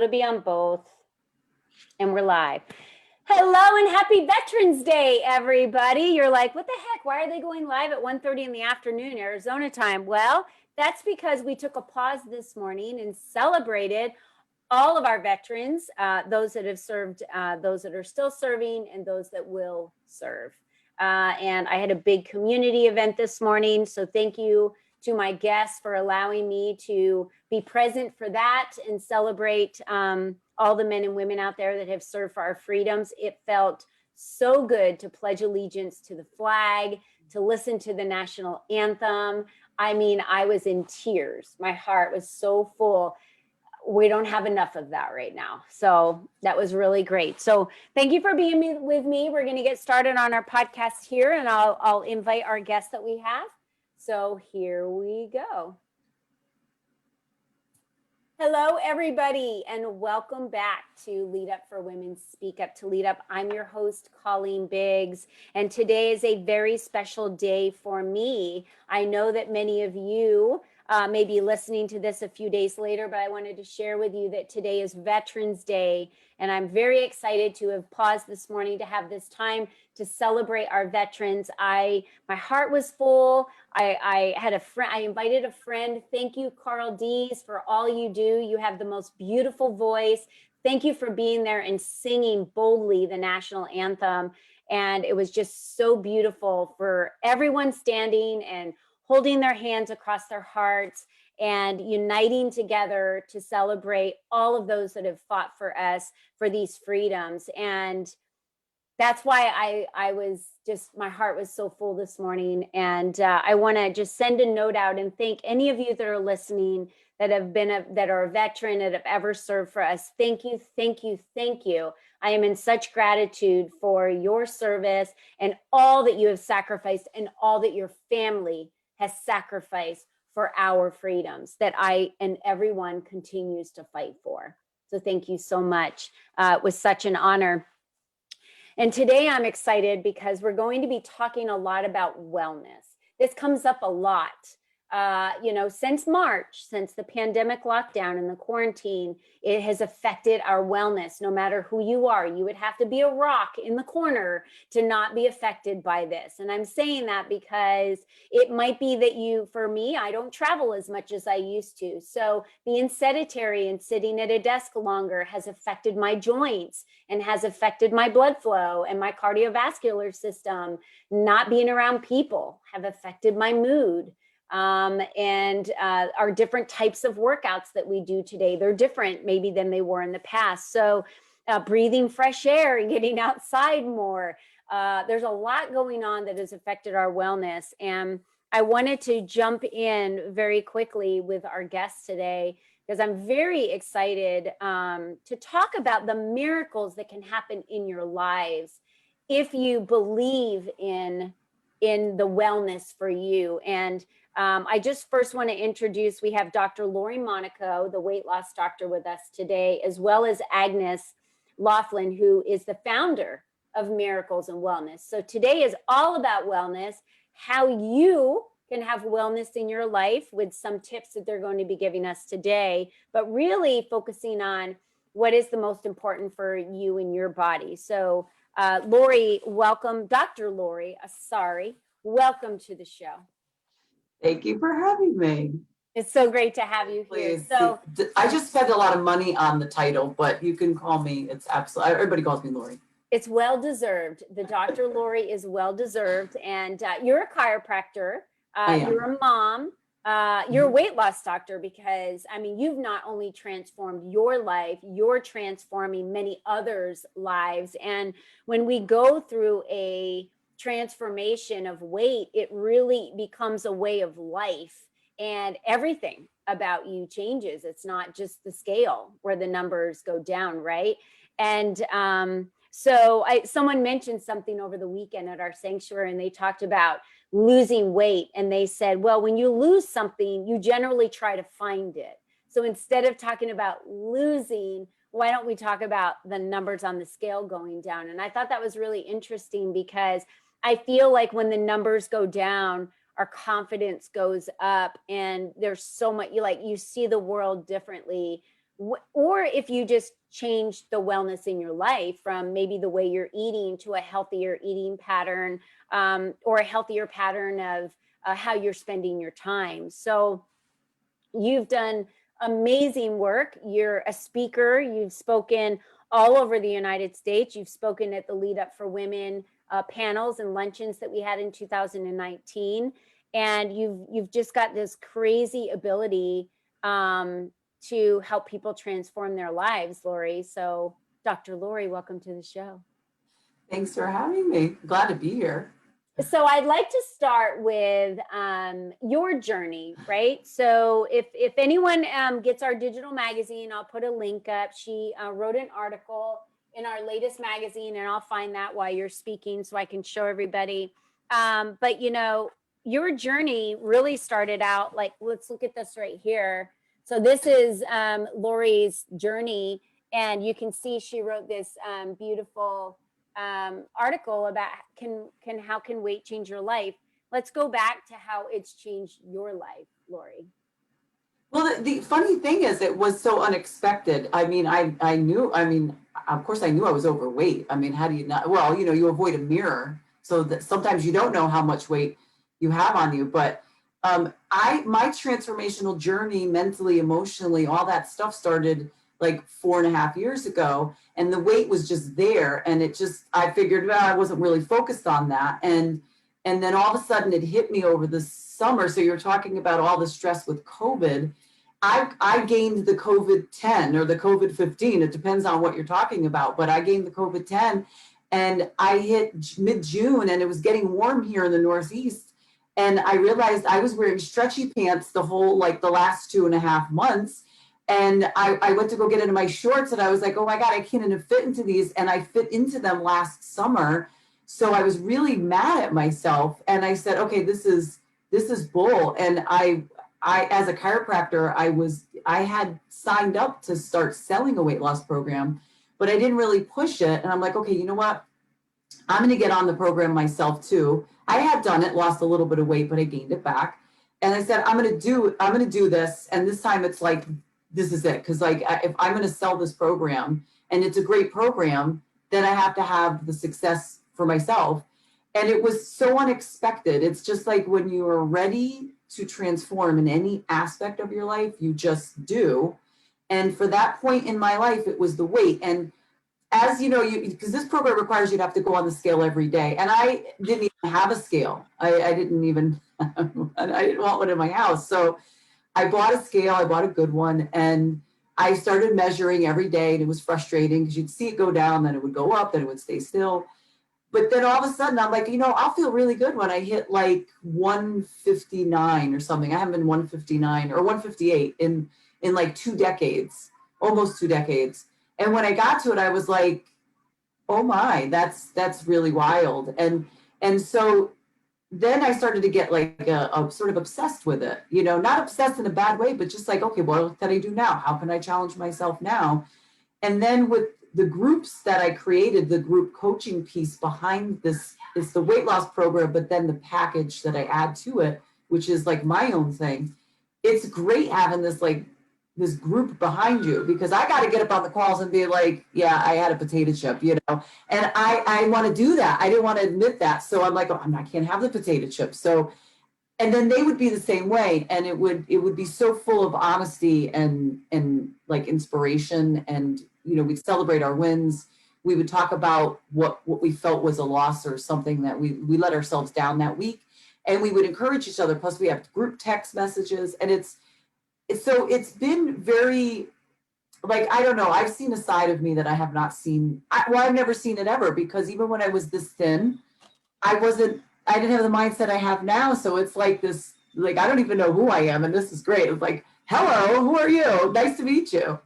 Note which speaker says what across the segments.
Speaker 1: It'll be on both. And we're live. Hello and happy Veterans Day, everybody. You're like, what the heck? Why are they going live at 1:30 in the afternoon, Arizona time? Well, that's because we took a pause this morning and celebrated all of our veterans, those that have served, those that are still serving, and those that will serve. And I had a big community event this morning. So thank you to my guests for allowing me to be present for that and celebrate all the men and women out there that have served for our freedoms. It felt so good to pledge allegiance to the flag, to listen to the national anthem. I mean, I was in tears. My heart was so full. We don't have enough of that right now. So that was really great. So thank you for being with me. We're going to get started on our podcast here, and I'll invite our guests that we have. So here we go. Hello, everybody, and welcome back to Lead Up for Women, Speak Up to Lead Up. I'm your host, Colleen Biggs, and today is a very special day for me. I know that many of you may be listening to this a few days later, but I wanted to share with you that today is Veterans Day, and I'm very excited to have paused this morning to have this time to celebrate our veterans. My heart was full. I had a friend, I invited a friend. Thank you, Carl Dees, for all you do. You have the most beautiful voice. Thank you for being there and singing boldly the national anthem. And it was just so beautiful for everyone standing and holding their hands across their hearts and uniting together to celebrate all of those that have fought for us for these freedoms. And that's why I was just, my heart was so full this morning. And I want to just send a note out and thank any of you that are listening that have been, that are a veteran, that have ever served for us. Thank you, thank you, thank you. I am in such gratitude for your service and all that you have sacrificed and all that your family has sacrificed for our freedoms that I and everyone continues to fight for. So thank you so much. It was such an honor. And today I'm excited because we're going to be talking a lot about wellness. This comes up a lot. Since March, since the pandemic lockdown and the quarantine, it has affected our wellness. No matter who you are, you would have to be a rock in the corner to not be affected by this. And I'm saying that because it might be that for me, I don't travel as much as I used to. So being sedentary and sitting at a desk longer has affected my joints and has affected my blood flow and my cardiovascular system. Not being around people have affected my mood. And our different types of workouts that we do today, they're different maybe than they were in the past. So breathing fresh air and getting outside more. There's a lot going on that has affected our wellness. And I wanted to jump in very quickly with our guests today because I'm very excited to talk about the miracles that can happen in your lives if you believe in the wellness for you. And I just first want to introduce, we have Dr. Lori Monaco, the weight loss doctor, with us today, as well as Agnes Loughlin, who is the founder of Miracles and Wellness. So today is all about wellness, how you can have wellness in your life with some tips that they're going to be giving us today, but really focusing on what is the most important for you and your body. So Lori, welcome. Dr. Lori, welcome to the show.
Speaker 2: Thank you for having me.
Speaker 1: It's so great to have you here.
Speaker 2: Please.
Speaker 1: So
Speaker 2: I just spent a lot of money on the title, but you can call me. It's absolutely, everybody calls me Lori.
Speaker 1: It's well-deserved. The Dr. Lori is well-deserved. And you're a chiropractor. You're a mom. You're a weight loss doctor because, I mean, you've not only transformed your life, you're transforming many others' lives. And when we go through a transformation of weight, it really becomes a way of life and everything about you changes. It's not just the scale where the numbers go down, right? And someone mentioned something over the weekend at our sanctuary, and they talked about losing weight. And they said, well, when you lose something, you generally try to find it. So instead of talking about losing, why don't we talk about the numbers on the scale going down? And I thought that was really interesting because I feel like when the numbers go down, our confidence goes up, and there's so much, you see the world differently or if you just change the wellness in your life from maybe the way you're eating to a healthier eating pattern, or a healthier pattern of how you're spending your time. So you've done amazing work. You're a speaker. You've spoken all over the United States. You've spoken at the Lead Up for Women panels and luncheons that we had in 2019. And you've just got this crazy ability to help people transform their lives, Lori. So, Dr. Lori, welcome to the show.
Speaker 2: Thanks for having me. Glad to be here.
Speaker 1: So I'd like to start with your journey, right? So if anyone gets our digital magazine, I'll put a link up. She wrote an article in our latest magazine, and I'll find that while you're speaking so I can show everybody. But you know, your journey really started out like, let's look at this right here. So this is Lori's journey, and you can see she wrote this beautiful article about how can weight change your life. Let's go back to how it's changed your life, Lori.
Speaker 2: Well, the funny thing is, it was so unexpected. I mean, I knew, I mean, of course I knew I was overweight. I mean, how do you not? Well, you know, you avoid a mirror. So that sometimes you don't know how much weight you have on you. But my transformational journey, mentally, emotionally, all that stuff started like 4.5 years ago. And the weight was just there. And it just, I figured, well, I wasn't really focused on that. And then all of a sudden it hit me over the summer. So you're talking about all the stress with COVID. I gained the COVID-10 or the COVID-15. It depends on what you're talking about. But I gained the COVID-10 and I hit mid-June and it was getting warm here in the Northeast. And I realized I was wearing stretchy pants the whole, like the last 2.5 months. And I went to go get into my shorts and I was like, oh my God, I can't even fit into these. And I fit into them last summer. So I was really mad at myself. And I said, okay, this is bull. And I as a chiropractor, I had signed up to start selling a weight loss program, but I didn't really push it. And I'm like, okay, you know what? I'm going to get on the program myself too. I had done it, lost a little bit of weight, but I gained it back. And I said, I'm going to do this. And this time it's like, this is it. Cause like, if I'm going to sell this program and it's a great program, then I have to have the success for myself. And it was so unexpected. It's just like when you are ready to transform in any aspect of your life, you just do. And for that point in my life, it was the weight. And as you know, because this program requires you to have to go on the scale every day. And I didn't even have a scale. I didn't want one in my house. So I bought a scale, I bought a good one, and I started measuring every day, and it was frustrating because you'd see it go down, then it would go up, then it would stay still. But then all of a sudden I'm like, you know, I'll feel really good when I hit like 159 or something. I haven't been 159 or 158 in like 2 decades, almost 2 decades. And when I got to it, I was like, oh my, that's really wild. And so then I started to get like a sort of obsessed with it, you know, not obsessed in a bad way, but just like, okay, what can I do now? How can I challenge myself now? And then with the groups that I created, the group coaching piece behind this is the weight loss program, but then the package that I add to it, which is like my own thing. It's great having this group behind you, because I got to get up on the calls and be like, yeah, I had a potato chip, you know, and I want to do that. I didn't want to admit that. So I'm like, oh, I can't have the potato chip. So, and then they would be the same way. And it would be so full of honesty and like inspiration. And, you know, we'd celebrate our wins. We would talk about what we felt was a loss or something that we let ourselves down that week. And we would encourage each other. Plus we have group text messages, and it's been very, like, I don't know, I've seen a side of me that I have not seen. I've never seen it ever, because even when I was this thin, I didn't have the mindset I have now. So it's like this, like, I don't even know who I am. And this is great. It's like, hello, who are you? Nice to meet you.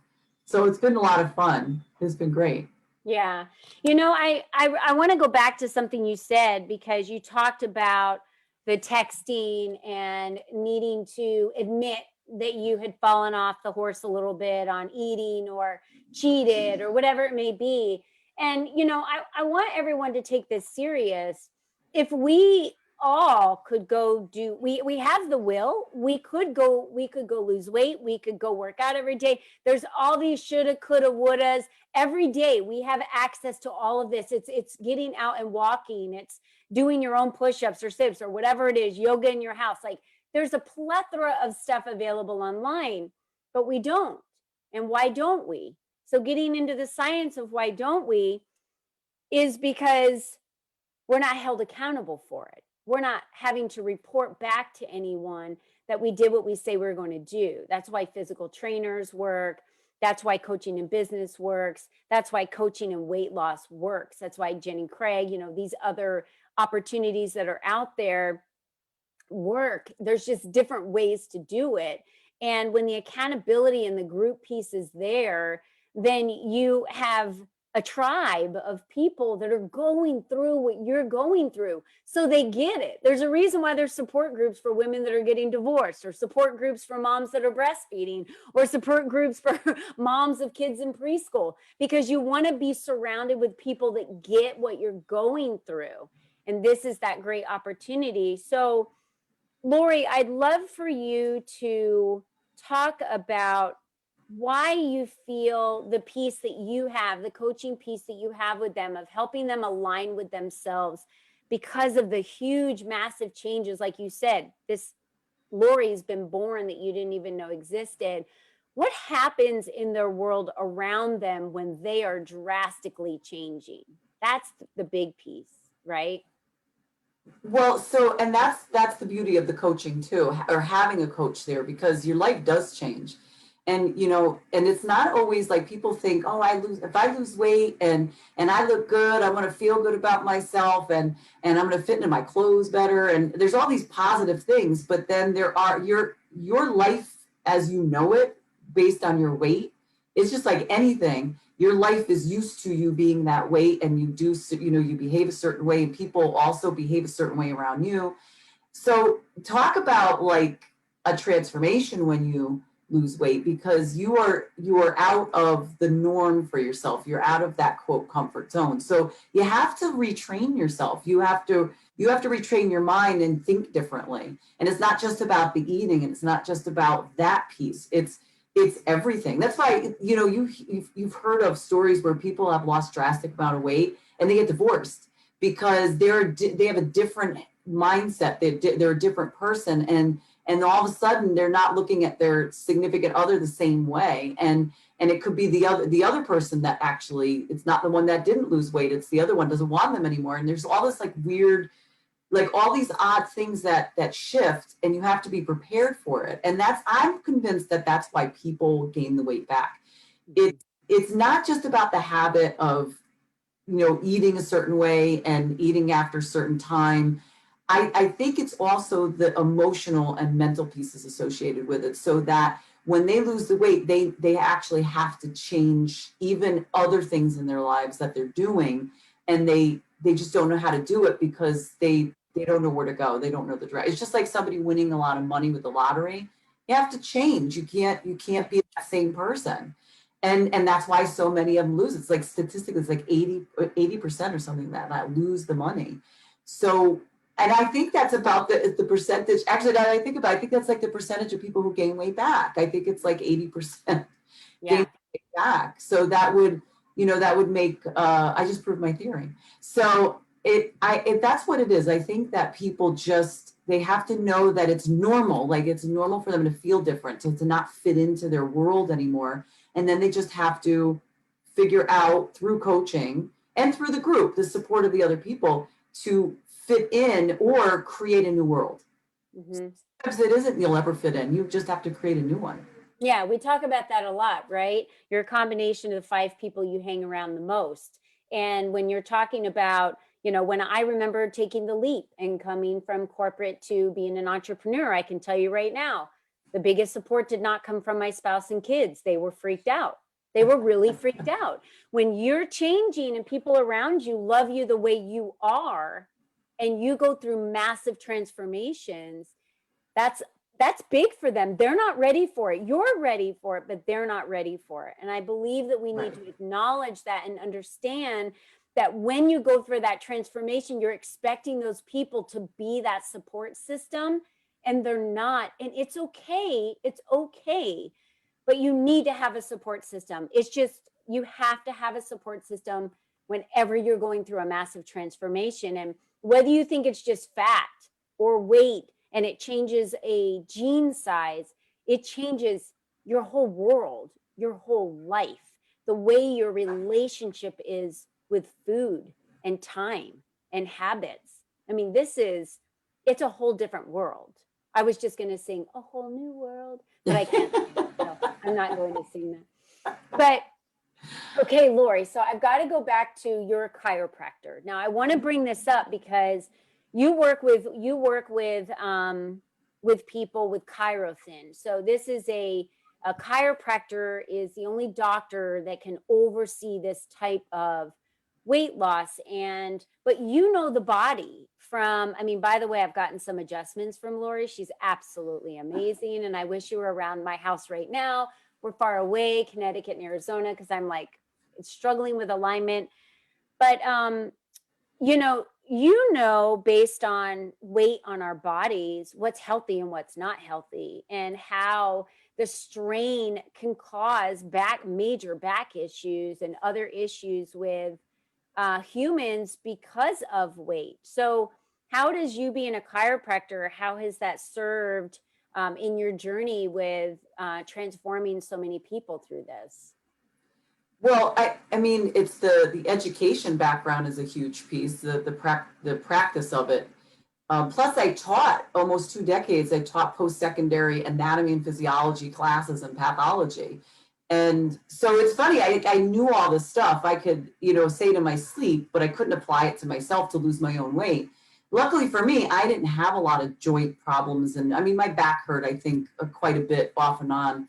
Speaker 2: So it's been a lot of fun. It's been great.
Speaker 1: Yeah. You know, I want to go back to something you said, because you talked about the texting and needing to admit that you had fallen off the horse a little bit on eating or cheated or whatever it may be. And, you know, I want everyone to take this serious. If we all could go do, we have the will, we could go lose weight, we could go work out every day. There's all these shoulda, coulda, wouldas. Every day we have access to all of this. It's getting out and walking, it's doing your own push-ups or sit-ups or whatever it is, yoga in your house. Like, there's a plethora of stuff available online, but we don't. And why don't we? So getting into the science of why don't we is because we're not held accountable for it. We're not having to report back to anyone that we did what we say we're going to do. That's why physical trainers work. That's why coaching in business works. That's why coaching and weight loss works. That's why Jenny Craig, these other opportunities that are out there work. There's just different ways to do it. And when the accountability and the group piece is there, then you have a tribe of people that are going through what you're going through. So they get it. There's a reason why there's support groups for women that are getting divorced, or support groups for moms that are breastfeeding, or support groups for moms of kids in preschool, because you want to be surrounded with people that get what you're going through. And this is that great opportunity. So, Lori, I'd love for you to talk about why you feel the piece that you have, the coaching piece that you have with them, of helping them align with themselves because of the huge, massive changes. Like you said, this Lori's been born that you didn't even know existed. What happens in their world around them when they are drastically changing? That's the big piece, right?
Speaker 2: Well, so, and that's the beauty of the coaching too, or having a coach there, because your life does change. And and it's not always like people think, oh, if I lose weight and I look good, I'm going to feel good about myself, and I'm going to fit into my clothes better, and there's all these positive things. But then there are your life as you know it, based on your weight, it's just like anything. Your life is used to you being that way, and you behave a certain way, and people also behave a certain way around you. So talk about like a transformation when you lose weight, because you are out of the norm for yourself. You're out of that quote comfort zone. So you have to retrain yourself. You have to retrain your mind and think differently. And it's not just about the eating, and it's not just about that piece. It's everything. That's why, you've heard of stories where people have lost drastic amount of weight and they get divorced because they have a different mindset. They're a different person, and all of a sudden they're not looking at their significant other the same way. And it could be the other person that actually, it's not the one that didn't lose weight. It's the other one doesn't want them anymore. And there's all this like weird, like all these odd things that shift, and you have to be prepared for it. And I'm convinced that that's why people gain the weight back. It's not just about the habit of, eating a certain way and eating after a certain time. I think it's also the emotional and mental pieces associated with it, so that when they lose the weight, they actually have to change even other things in their lives that they're doing, and they just don't know how to do it because they don't know where to go. They don't know the direction. It's just like somebody winning a lot of money with the lottery. You have to change. You can't be that same person. And that's why so many of them lose. It's like statistically, it's like 80% or something that lose the money. So, and I think that's about the percentage. Actually, now that I think about it, I think that's like the percentage of people who gain weight back. I think it's like 80% gain weight back. So that would make, I just proved my theory. So that's what it is. I think that people they have to know that it's normal. Like, it's normal for them to feel different, to not fit into their world anymore. And then they just have to figure out through coaching and through the group, the support of the other people, to fit in or create a new world. Mm-hmm. Sometimes it isn't you'll ever fit in. You just have to create a new one.
Speaker 1: Yeah, we talk about that a lot, right? You're a combination of the 5 people you hang around the most. And when you're talking about, when I remember taking the leap and coming from corporate to being an entrepreneur, I can tell you right now, the biggest support did not come from my spouse and kids. They were freaked out. They were really freaked out. When you're changing and people around you love you the way you are, and you go through massive transformations, that's big for them. They're not ready for it. You're ready for it, but they're not ready for it. And I believe that we need to acknowledge that and understand that when you go through that transformation, you're expecting those people to be that support system, and they're not. And it's okay. It's okay. But you need to have a support system. It's just, you have to have a support system whenever you're going through a massive transformation. And whether you think it's just fat or weight and it changes a gene size, it changes your whole world, your whole life, the way your relationship is with food and time and habits. I mean, it's a whole different world. I was just going to sing A Whole New World, but I can't. So I'm not going to sing that. But okay, Lori, so I've got to go back to your chiropractor. Now I want to bring this up because you work with people with chirothin. So this is a chiropractor is the only doctor that can oversee this type of weight loss. And but you know the body from, I mean, by the way, I've gotten some adjustments from Lori. She's absolutely amazing. And I wish you were around my house right now. We're far away, Connecticut and Arizona, because I'm like struggling with alignment. But based on weight on our bodies, what's healthy and what's not healthy, and how the strain can cause major back issues and other issues with humans because of weight. So how does you being a chiropractor, how has that served in your journey with transforming so many people through this?
Speaker 2: Well, I mean, it's the education background is a huge piece, the practice of it. Plus, I taught almost 2 decades. I taught post-secondary anatomy and physiology classes and pathology. And so it's funny, I knew all this stuff. I could, say to my sleep, but I couldn't apply it to myself to lose my own weight. Luckily for me, I didn't have a lot of joint problems. And I mean, my back hurt, I think, quite a bit off and on.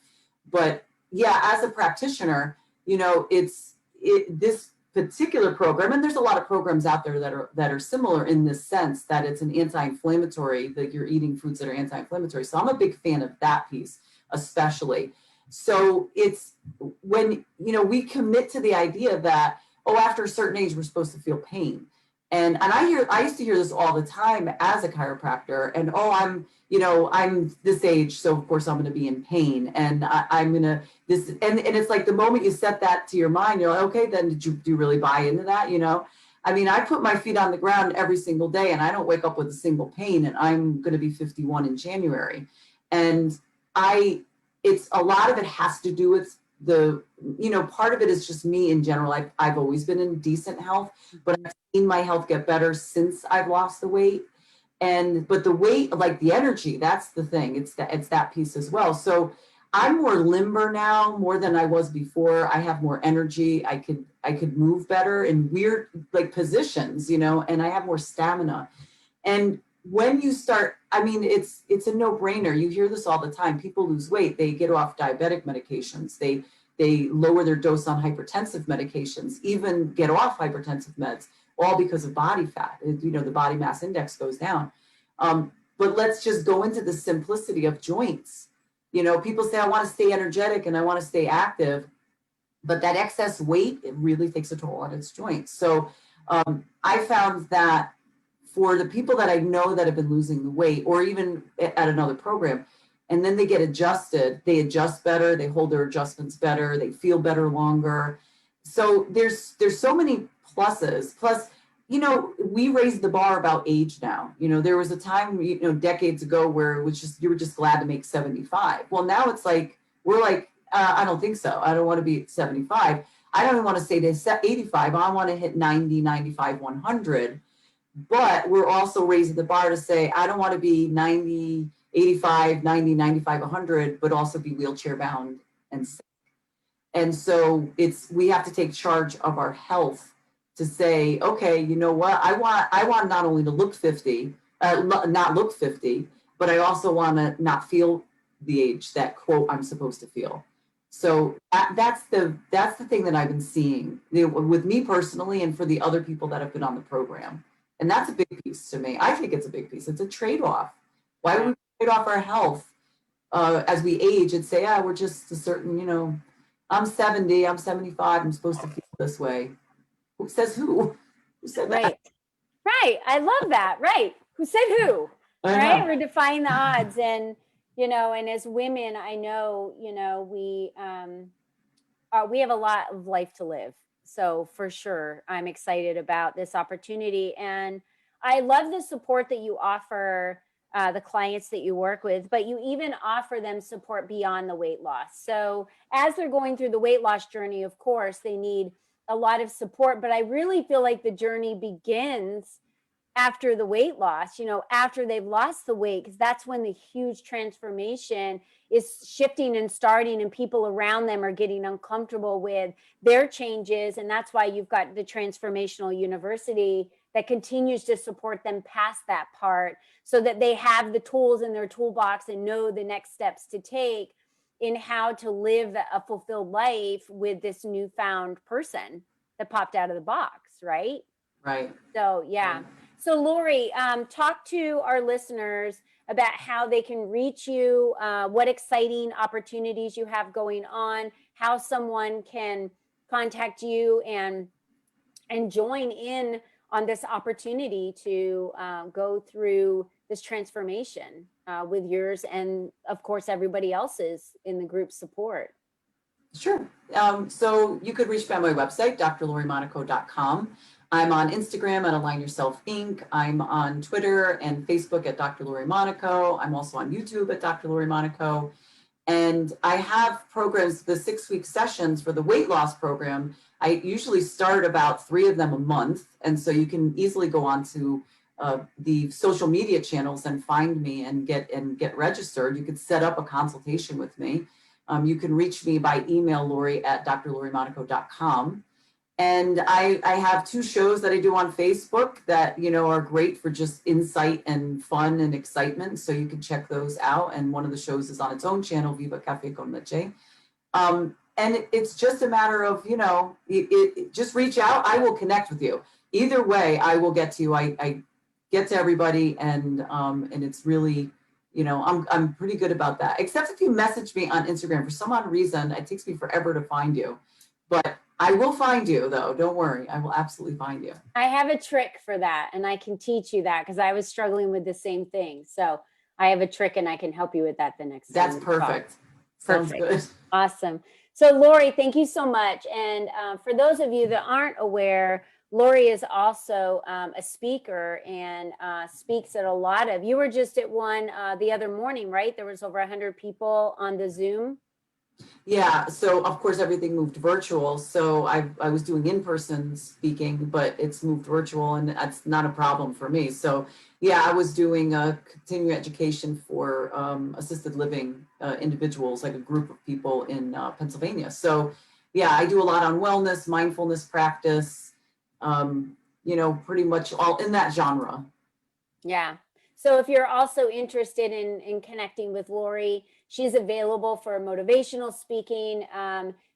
Speaker 2: But yeah, as a practitioner, this particular program, and there's a lot of programs out there that are similar in this sense, that it's an anti-inflammatory, that you're eating foods that are anti-inflammatory. So I'm a big fan of that piece, especially. So it's when, we commit to the idea that, after a certain age, we're supposed to feel pain. And I used to hear this all the time as a chiropractor, and I'm this age, so of course I'm going to be in pain, and I'm going to this, and it's like the moment you set that to your mind, you're like, okay, then do you really buy into that? I mean, I put my feet on the ground every single day, and I don't wake up with a single pain, and I'm going to be 51 in January, and it's a lot of it has to do with part of it is just me in general. I've always been in decent health, but I've seen my health get better since I've lost the weight. But the weight, like the energy, that's the thing. It's that piece as well. So I'm more limber now, more than I was before. I have more energy. I could move better in weird positions, and I have more stamina. And when you start, I mean, it's a no-brainer. You hear this all the time. People lose weight. They get off diabetic medications. They lower their dose on hypertensive medications, even get off hypertensive meds, all because of body fat. The body mass index goes down. But let's just go into the simplicity of joints. People say, I want to stay energetic and I want to stay active, but that excess weight, it really takes a toll on its joints. So I found that for the people that I know that have been losing the weight, or even at another program, and then they get adjusted, they adjust better, they hold their adjustments better, they feel better longer. So there's so many pluses. Plus, we raised the bar about age now. There was a time, decades ago where it was just, you were just glad to make 75. Well, now it's like, we're like, I don't think so. I don't want to be at 75. I don't even want to say to 85. I want to hit 90, 95, 100. But we're also raising the bar to say, I don't want to be 90, 85, 90, 95, 100, but also be wheelchair bound and sick. And so we have to take charge of our health to say, okay, you know what? I want not only to look 50, not look 50, but I also want to not feel the age that, quote, I'm supposed to feel. So that's the thing that I've been seeing with me personally, and for the other people that have been on the program. And that's a big piece to me. I think it's a big piece. It's a trade-off. Why would we trade off our health as we age and say, we're just a certain, I'm 70, I'm 75, I'm supposed to feel this way. Who says who? Who said that?
Speaker 1: Right. Right. I love that. Right. Who said who?
Speaker 2: I
Speaker 1: Right.
Speaker 2: know.
Speaker 1: We're defying the odds. And, and as women, I know, we have a lot of life to live. So for sure, I'm excited about this opportunity. And I love the support that you offer the clients that you work with, but you even offer them support beyond the weight loss. So as they're going through the weight loss journey, of course, they need a lot of support, but I really feel like the journey begins after the weight loss, after they've lost the weight, because that's when the huge transformation is shifting and starting, and people around them are getting uncomfortable with their changes. And that's why you've got the transformational university that continues to support them past that part, so that they have the tools in their toolbox and know the next steps to take in how to live a fulfilled life with this newfound person that popped out of the box, right?
Speaker 2: Right.
Speaker 1: So, yeah.
Speaker 2: Right.
Speaker 1: So, Lori, talk to our listeners about how they can reach you, what exciting opportunities you have going on, how someone can contact you and join in on this opportunity to go through this transformation with yours and, of course, everybody else's in the group support.
Speaker 2: Sure. So you could reach me on my website, drlorimonaco.com. I'm on Instagram at Align Yourself Inc. I'm on Twitter and Facebook at Dr. Lori Monaco. I'm also on YouTube at Dr. Lori Monaco. And I have programs, the 6-week sessions for the weight loss program. I usually start about 3 of them a month. And so you can easily go on to the social media channels and find me and get registered. You could set up a consultation with me. You can reach me by email, Lori at drlorimonaco.com. And I have 2 shows that I do on Facebook that, are great for just insight and fun and excitement. So you can check those out. And one of the shows is on its own channel, Viva Café con Leche. And it's just a matter of, just reach out. I will connect with you. Either way, I will get to you. I get to everybody, and it's really, I'm pretty good about that. Except if you message me on Instagram, for some odd reason, it takes me forever to find you. But I will find you, though. Don't worry. I will absolutely find you.
Speaker 1: I have a trick for that, and I can teach you that because I was struggling with the same thing. So I have a trick, and I can help you with that the next time.
Speaker 2: That's perfect.
Speaker 1: Perfect.
Speaker 2: Sounds good.
Speaker 1: Awesome. So Lori, thank you so much. And for those of you that aren't aware, Lori is also a speaker and speaks at a lot of, you were just at one the other morning, right? There was over 100 people on the Zoom.
Speaker 2: Yeah, so of course everything moved virtual. So I was doing in-person speaking, but it's moved virtual, and that's not a problem for me. So yeah, I was doing a continuing education for assisted living individuals, like a group of people in Pennsylvania. So yeah, I do a lot on wellness, mindfulness practice, pretty much all in that genre.
Speaker 1: Yeah. So if you're also interested in connecting with Lori, she's available for motivational speaking.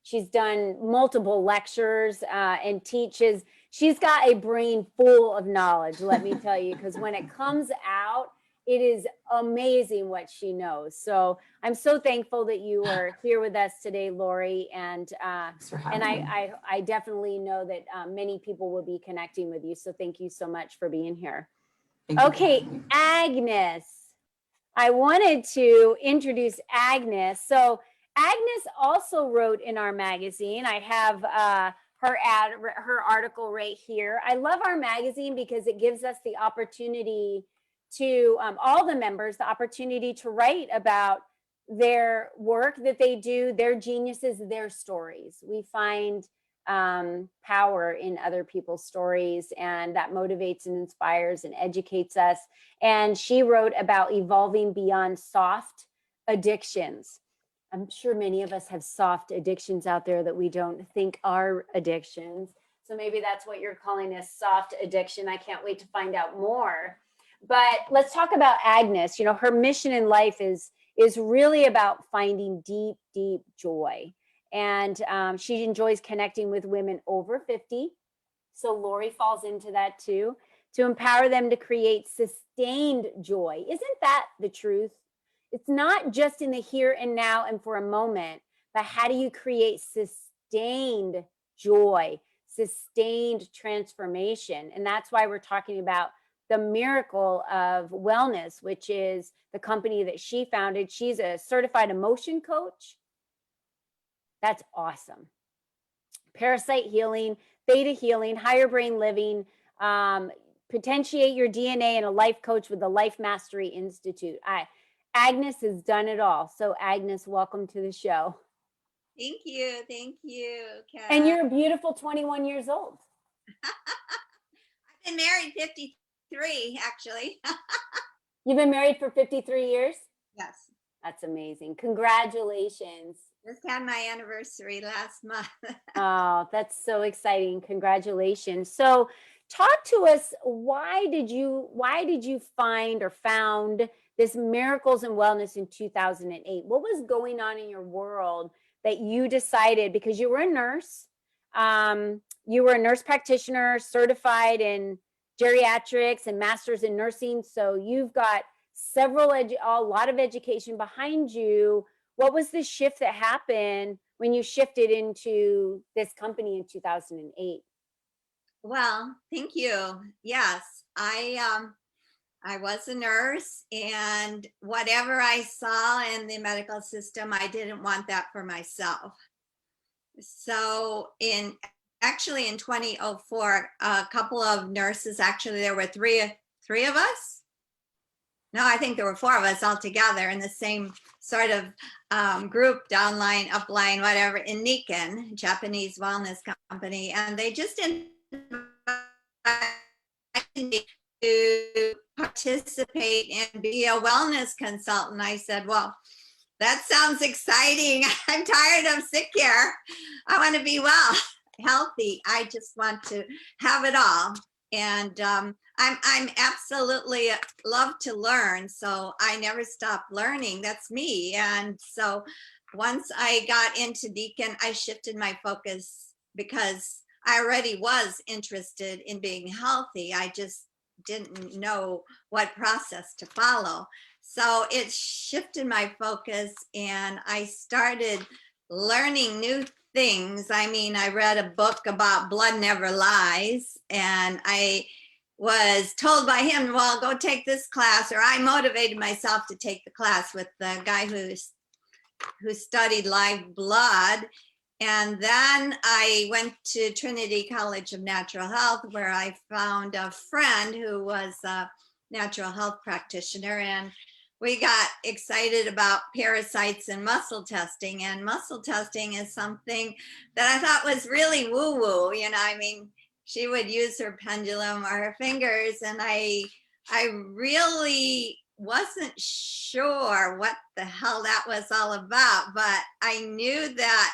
Speaker 1: She's done multiple lectures and teaches. She's got a brain full of knowledge, let me tell you, because when it comes out, it is amazing what she knows. So I'm so thankful that you are here with us today, Lori. And
Speaker 2: Thanks for having me.
Speaker 1: I definitely know that many people will be connecting with you. So thank you so much for being here. Okay, Agnes. I wanted to introduce Agnes. So Agnes also wrote in our magazine. I have her article right here. I love our magazine because it gives us the opportunity to, all the members, the opportunity to write about their work that they do, their geniuses, their stories. We find power in other people's stories, and that motivates and inspires and educates us. And she wrote about evolving beyond soft addictions. I'm sure many of us have soft addictions out there that we don't think are addictions. So maybe that's what you're calling a soft addiction. I can't wait to find out more. But let's talk about Agnes. Her mission in life is really about finding deep, deep joy. And she enjoys connecting with women over 50. So Lori falls into that too, to empower them to create sustained joy. Isn't that the truth? It's not just in the here and now and for a moment, but how do you create sustained joy, sustained transformation. And that's why we're talking about the miracle of wellness, which is the company that she founded. She's a certified emotion coach. That's awesome. Parasite healing, theta healing, higher brain living, potentiate your DNA, and a life coach with the Life Mastery Institute. Agnes has done it all. So Agnes, welcome to the show.
Speaker 3: Thank you, Kat.
Speaker 1: And you're a beautiful 21 years old.
Speaker 3: I've been married 53, actually.
Speaker 1: You've been married for 53 years?
Speaker 3: Yes.
Speaker 1: That's amazing. Congratulations.
Speaker 3: Just had my anniversary last month.
Speaker 1: Oh, that's so exciting. Congratulations. So talk to us, why did you find or found this Miracles in Wellness in 2008? What was going on in your world that you decided, because you were a nurse, you were a nurse practitioner, certified in geriatrics and masters in nursing. So you've got a lot of education behind you. What was the shift that happened when you shifted into this company in 2008?
Speaker 3: Well, thank you. Yes, I was a nurse, and whatever I saw in the medical system, I didn't want that for myself. So actually in 2004, a couple of nurses, actually there were three of us. No, I think there were four of us all together in the same sort of group, downline, upline, whatever, in Nikken, Japanese wellness company. And they just invited me to participate and be a wellness consultant. I said, well, that sounds exciting. I'm tired of sick care. I want to be well, healthy. I just want to have it all. And I'm absolutely love to learn. So I never stop learning. That's me. And so once I got into Deacon, I shifted my focus because I already was interested in being healthy. I just didn't know what process to follow. So it shifted my focus, and I started learning new things. I mean, I read a book about Blood Never Lies, and I was told by him, well, go take this class, or I motivated myself to take the class with the guy who studied live blood. And then I went to Trinity College of Natural Health, where I found a friend who was a natural health practitioner, and we got excited about parasites and muscle testing. And muscle testing is something that I thought was really woo-woo. You know, I mean, she would use her pendulum or her fingers, and I really wasn't sure what the hell that was all about, but I knew that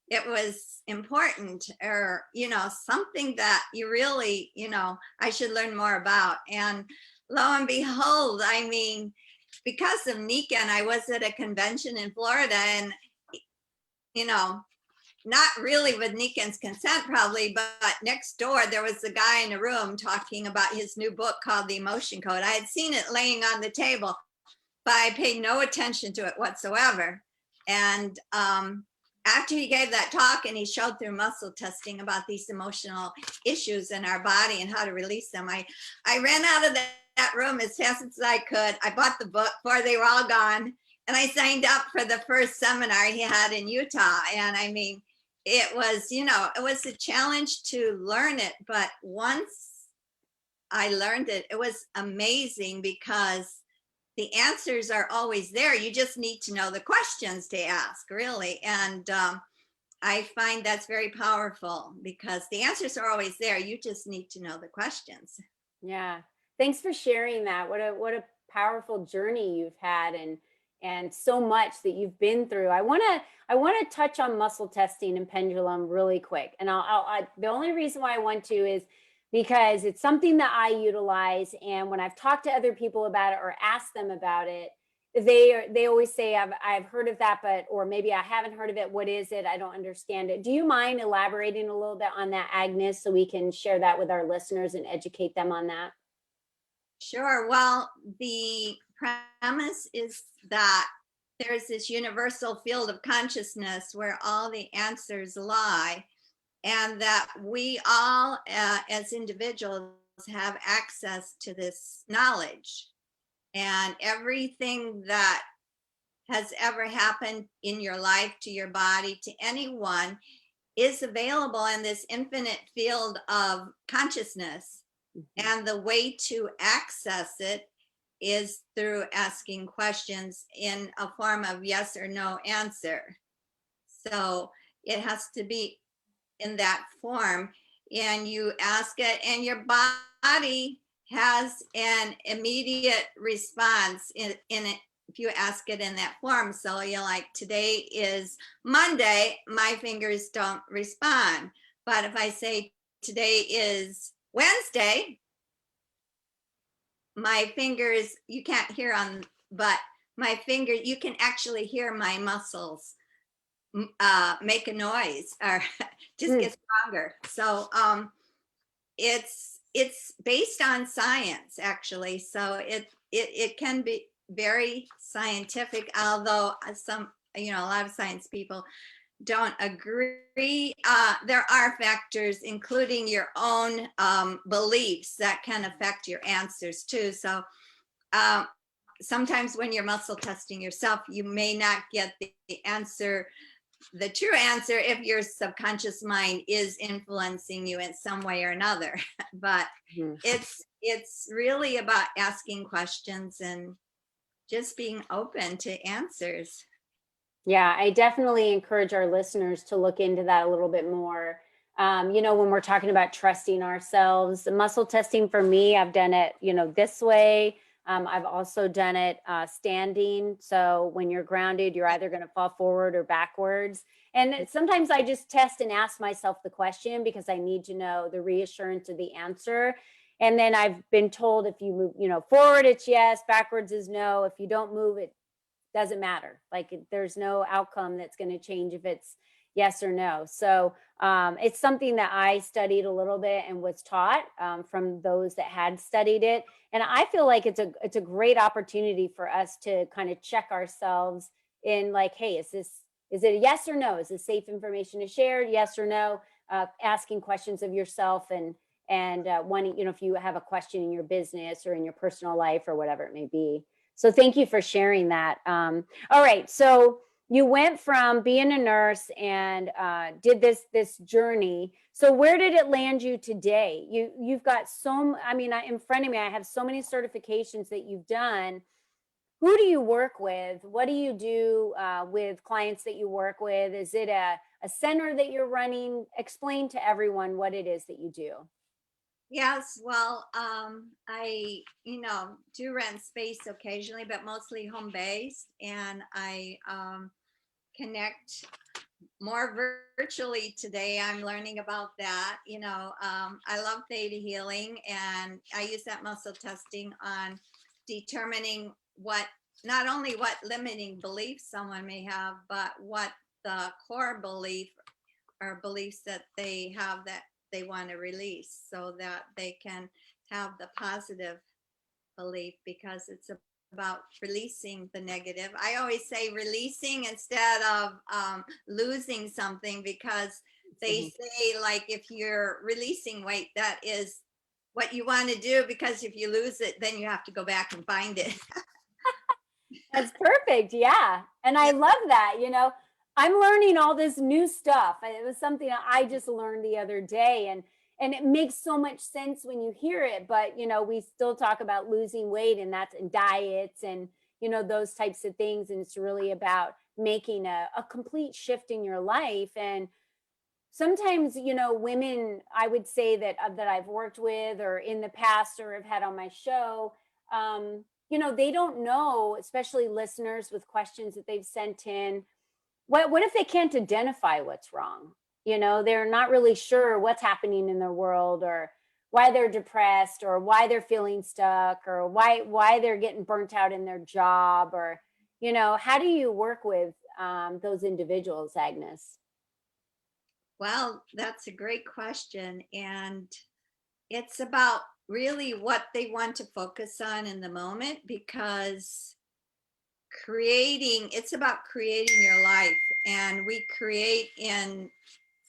Speaker 3: it was important, or, you know, something that you really, you know, I should learn more about. And lo and behold, I mean, because of Nikken, I was at a convention in Florida, and, you know, not really with Nikken's consent probably, but next door there was a guy in a room talking about his new book called The Emotion Code. I had seen it laying on the table, but I paid no attention to it whatsoever. And after he gave that talk and he showed through muscle testing about these emotional issues in our body and how to release them, I ran out of that room as fast as I could. I bought the book before they were all gone, and I signed up for the first seminar he had in Utah. And I mean, it was, you know, it was a challenge to learn it, but once I learned it, it was amazing because the answers are always there. You just need to know the questions to ask, really. And I find that's very powerful because the answers are always there. You just need to know the questions.
Speaker 1: Yeah. Thanks for sharing that. What a powerful journey you've had, and so much that you've been through. I want to touch on muscle testing and pendulum really quick. And the only reason why I want to is because it's something that I utilize, and when I've talked to other people about it or asked them about it, they always say, I've heard of that, but, or maybe I haven't heard of it. What is it? I don't understand it. Do you mind elaborating a little bit on that, Agnes, so we can share that with our listeners and educate them on that?
Speaker 3: Sure. Well, the premise is that there's this universal field of consciousness where all the answers lie. and that we all, as individuals, have access to this knowledge. And everything that has ever happened in your life, to your body, to anyone, is available in this infinite field of consciousness. And the way to access it is through asking questions in a form of yes or no answer. So it has to be in that form, and you ask it, and your body has an immediate response in it if you ask it in that form. So you're like, today is Monday, my fingers don't respond. But if I say today is Wednesday, my fingers, you can't hear on, but my finger, you can actually hear my muscles make a noise or just get stronger. So it's based on science, actually. So it can be very scientific, although some, a lot of science people don't agree. There are factors, including your own beliefs, that can affect your answers too. So sometimes when you're muscle testing yourself, you may not get the answer, the true answer, if your subconscious mind is influencing you in some way or another. But it's really about asking questions and just being open to answers.
Speaker 1: Yeah, I definitely encourage our listeners to look into that a little bit more. When we're talking about trusting ourselves, the muscle testing for me, I've done it, this way. I've also done it standing. So when you're grounded, you're either going to fall forward or backwards. And sometimes I just test and ask myself the question because I need to know the reassurance of the answer. And then I've been told if you move, forward, it's yes, backwards is no. If you don't move, it doesn't matter. Like there's no outcome that's going to change if it's yes or no. So it's something that I studied a little bit and was taught from those that had studied it. And I feel like it's a great opportunity for us to kind of check ourselves in like, hey, is it a yes or no? Is this safe information to share? Yes or no? Asking questions of yourself and wanting, if you have a question in your business or in your personal life or whatever it may be. So thank you for sharing that. All right. So you went from being a nurse and did this journey. So where did it land you today? You've got in front of me, I have so many certifications that you've done. Who do you work with? What do you do with clients that you work with? Is it a center that you're running? Explain to everyone what it is that you do.
Speaker 3: Yes, well, I, do rent space occasionally, but mostly home based, and I connect more virtually today. I'm learning about that. I love theta healing, and I use that muscle testing on determining not only what limiting beliefs someone may have, but what the core belief or beliefs that they have that they want to release, so that they can have the positive belief, because it's about releasing the negative. I always say releasing instead of losing something, because they say, like, if you're releasing weight, that is what you want to do, because if you lose it, then you have to go back and find it.
Speaker 1: That's perfect. Yeah. And I love that, I'm learning all this new stuff. It was something I just learned the other day, and it makes so much sense when you hear it. But, we still talk about losing weight, and that's in diets and, those types of things. And it's really about making a complete shift in your life. And sometimes, women, I would say that I've worked with or in the past or have had on my show, they don't know, especially listeners with questions that they've sent in. What if they can't identify what's wrong? They're not really sure what's happening in their world, or why they're depressed, or why they're feeling stuck, or why they're getting burnt out in their job, or, how do you work with those individuals, Agnes?
Speaker 3: Well, that's a great question. And it's about really what they want to focus on in the moment, because it's about creating your life, and we create in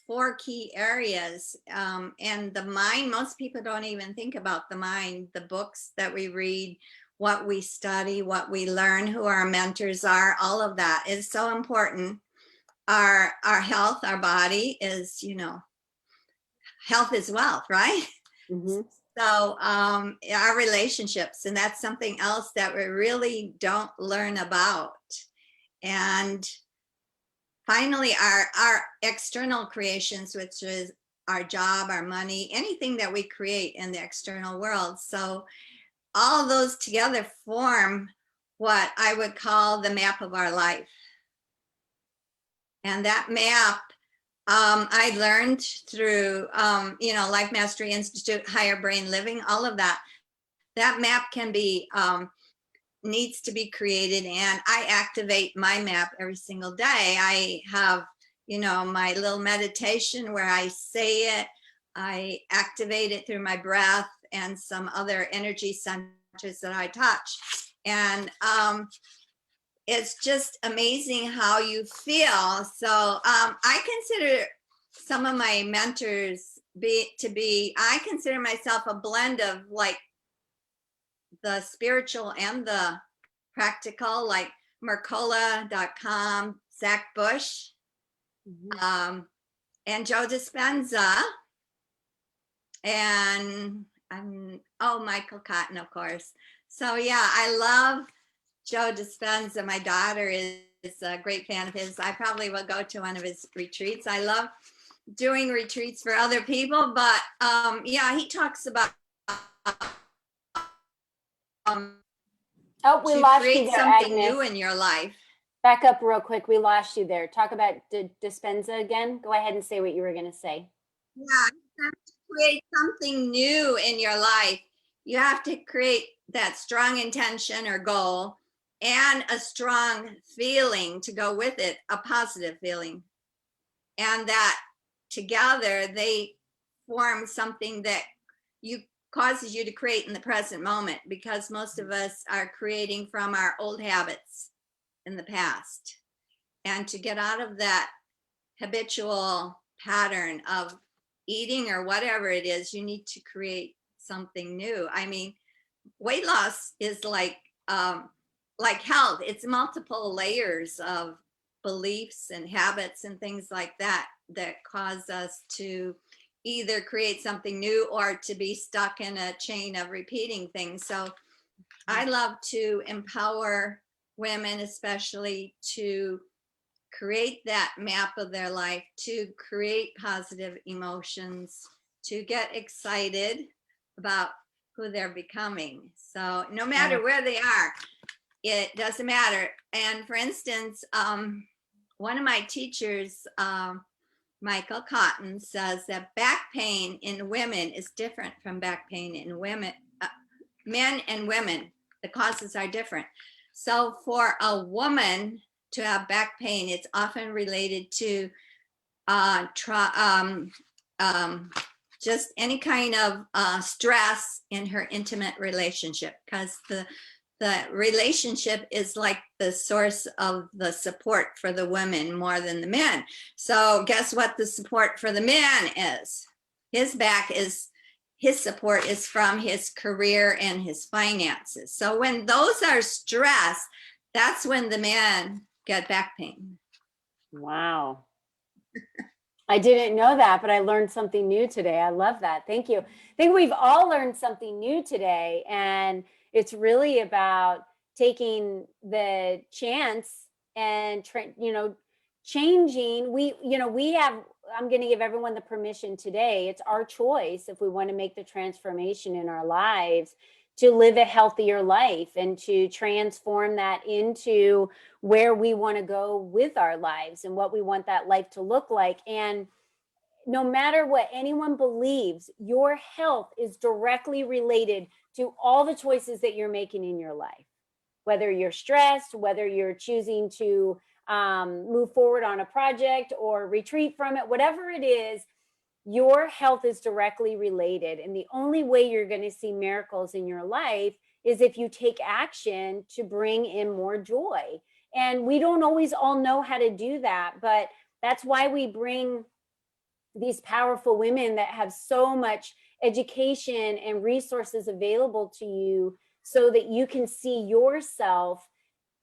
Speaker 3: 4 key areas. And the mind, most people don't even think about the mind, the books that we read, what we study, what we learn, who our mentors are, all of that is so important. Our health, our body is, health is wealth, right?
Speaker 1: Mhm.
Speaker 3: So our relationships, and that's something else that we really don't learn about. And finally, our external creations, which is our job, our money, anything that we create in the external world. So all those together form what I would call the map of our life. And that map, I learned through, Life Mastery Institute, Higher Brain Living, all of that. That map can be, needs to be created, and I activate my map every single day. I have, my little meditation where I say it, I activate it through my breath and some other energy centers that I touch. And it's just amazing how you feel. So I consider some of my mentors I consider myself a blend of like the spiritual and the practical, like Mercola.com, Zach Bush,
Speaker 1: Mhm.
Speaker 3: and Joe Dispenza, and Michael Cotton, of course. So yeah, I love Joe Dispenza. My daughter is a great fan of his. I probably will go to one of his retreats. I love doing retreats for other people, but he talks about
Speaker 1: Oh, we
Speaker 3: to
Speaker 1: lost you
Speaker 3: create
Speaker 1: there,
Speaker 3: something
Speaker 1: Agnes.
Speaker 3: new in your life.
Speaker 1: Back up real quick. We lost you there. Talk about Dispenza again. Go ahead and say what you were going to say.
Speaker 3: Yeah, you have to create something new in your life. You have to create that strong intention or goal and a strong feeling to go with it, a positive feeling. And that together they form something that causes you to create in the present moment, because most of us are creating from our old habits in the past. And to get out of that habitual pattern of eating or whatever it is, you need to create something new. I mean, weight loss is like health. It's multiple layers of beliefs and habits and things like that cause us to either create something new or to be stuck in a chain of repeating things. So I love to empower women, especially, to create that map of their life, to create positive emotions, to get excited about who they're becoming. So no matter where they are, it doesn't matter. And for instance, one of my teachers, Michael Cotton, says that back pain in women is different from back pain in women, men and women. The causes are different. So for a woman to have back pain, it's often related to just any kind of stress in her intimate relationship, because the relationship is like the source of the support for the women more than the men. So guess what the support for the man is? His support is from his career and his finances. So when those are stressed, that's when the men get back pain.
Speaker 1: Wow. I didn't know that, but I learned something new today. I love that. Thank you. I think we've all learned something new today, and it's really about taking the chance and changing. I'm going to give everyone the permission today. It's our choice if we want to make the transformation in our lives to live a healthier life and to transform that into where we want to go with our lives and what we want that life to look like. And no matter what anyone believes, your health is directly related to all the choices that you're making in your life. Whether you're stressed, whether you're choosing to move forward on a project or retreat from it, whatever it is, your health is directly related. And the only way you're going to see miracles in your life is if you take action to bring in more joy. And we don't always all know how to do that, but that's why we bring these powerful women that have so much education and resources available to you so that you can see yourself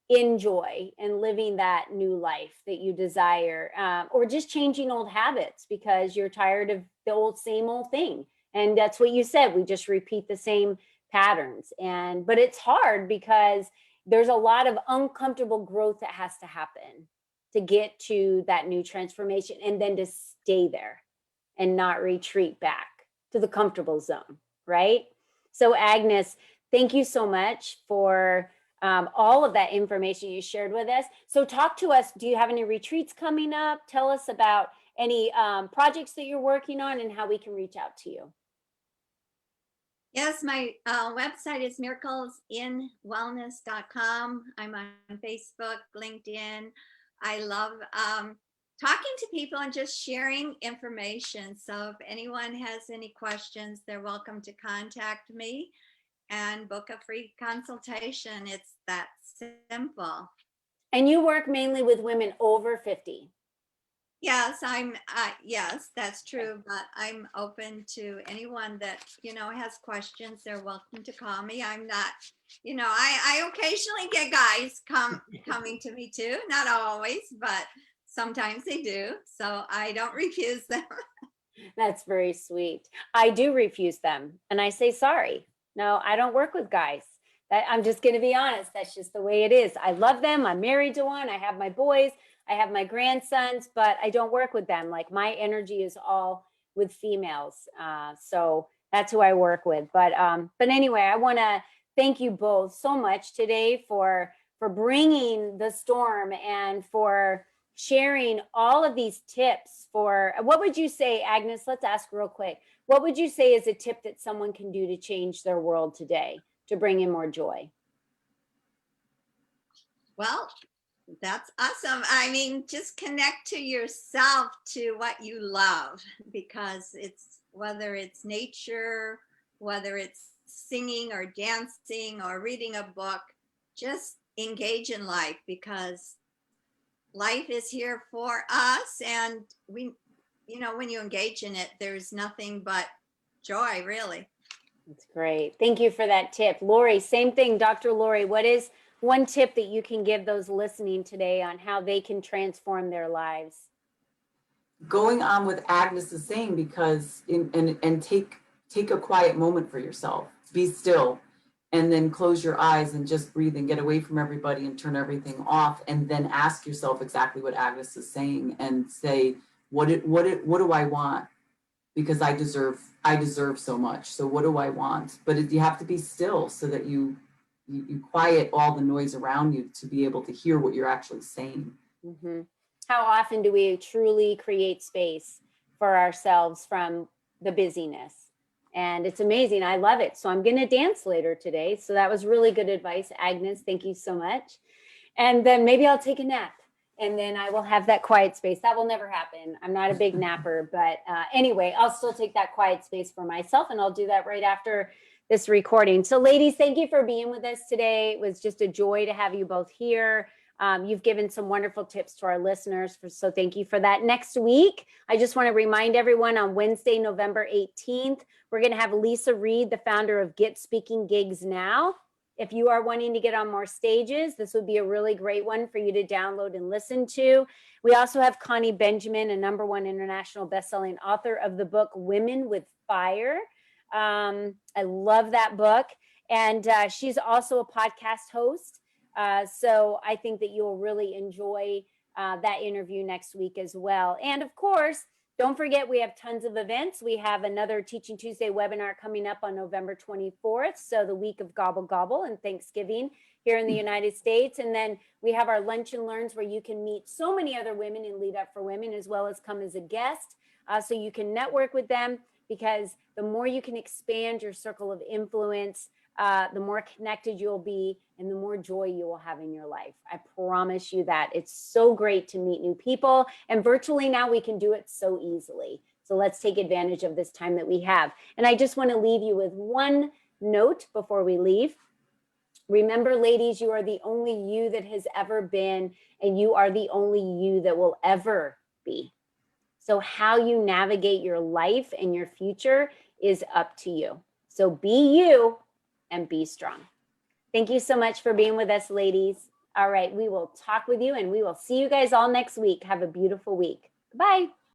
Speaker 1: in joy and living that new life that you desire, or just changing old habits because you're tired of the same old thing. And that's what you said. We just repeat the same patterns. But it's hard because there's a lot of uncomfortable growth that has to happen to get to that new transformation, and then to stay there and not retreat back to the comfortable zone, right? So Agnes, thank you so much for all of that information you shared with us. So talk to us. Do you have any retreats coming up? Tell us about any projects that you're working on and how we can reach out to you.
Speaker 3: Yes, my website is miraclesinwellness.com. I'm on Facebook, LinkedIn. I love talking to people and just sharing information. So if anyone has any questions, they're welcome to contact me and book a free consultation. It's that simple.
Speaker 1: And you work mainly with women over 50.
Speaker 3: Yes, yes, that's true. But I'm open to anyone that, has questions. They're welcome to call me. I'm not, I occasionally get guys coming to me too. Not always, but sometimes they do. So I don't refuse them.
Speaker 1: That's very sweet. I do refuse them and I say, sorry, no, I don't work with guys. I'm just going to be honest. That's just the way it is. I love them. I'm married to one. I have my boys. I have my grandsons, but I don't work with them. Like, my energy is all with females. So that's who I work with. But anyway, I want to thank you both so much today for bringing the storm and for sharing all of these tips. What would you say, Agnes? Let's ask real quick. What would you say is a tip that someone can do to change their world today, to bring in more joy?
Speaker 3: Well, that's awesome. I mean, just connect to yourself, to what you love, because whether it's nature, whether it's singing or dancing or reading a book, just engage in life, because life is here for us. And when you engage in it, there's nothing but joy, really.
Speaker 1: That's great. Thank you for that tip. Lori, same thing. Dr. Lori, what is one tip that you can give those listening today on how they can transform their lives?
Speaker 2: Going on with Agnes is saying, because and take a quiet moment for yourself. Be still, and then close your eyes and just breathe and get away from everybody and turn everything off, and then ask yourself exactly what Agnes is saying and say, what do I want? Because I deserve so much. So what do I want? But you have to be still so that you quiet all the noise around you to be able to hear what you're actually saying.
Speaker 1: Mm-hmm. How often do we truly create space for ourselves from the busyness? And it's amazing. I love it. So I'm going to dance later today. So that was really good advice, Agnes. Thank you so much. And then maybe I'll take a nap, and then I will have that quiet space. That will never happen. I'm not a big napper, but anyway, I'll still take that quiet space for myself, and I'll do that right after this recording. So ladies, thank you for being with us today. It was just a joy to have you both here. You've given some wonderful tips to our listeners, so thank you for that. Next week, I just want to remind everyone, on Wednesday, November 18th, we're going to have Lisa Reed, the founder of Get Speaking Gigs Now. If you are wanting to get on more stages, this would be a really great one for you to download and listen to. We also have Connie Benjamin, a #1 international bestselling author of the book Women with Fire. I love that book. And she's also a podcast host. So I think that you'll really enjoy that interview next week as well. And of course, don't forget, we have tons of events. We have another Teaching Tuesday webinar coming up on November 24th. So the week of Gobble Gobble and Thanksgiving here in the United States. And then we have our Lunch and Learns, where you can meet so many other women in Lead Up for Women, as well as come as a guest. So you can network with them, because the more you can expand your circle of influence, the more connected you'll be and the more joy you will have in your life. I promise you that. It's so great to meet new people, and virtually now we can do it so easily. So let's take advantage of this time that we have. And I just want to leave you with one note before we leave. Remember, ladies, you are the only you that has ever been, and you are the only you that will ever be. So how you navigate your life and your future is up to you. So be you and be strong. Thank you so much for being with us, ladies. All right, we will talk with you and we will see you guys all next week. Have a beautiful week. Bye.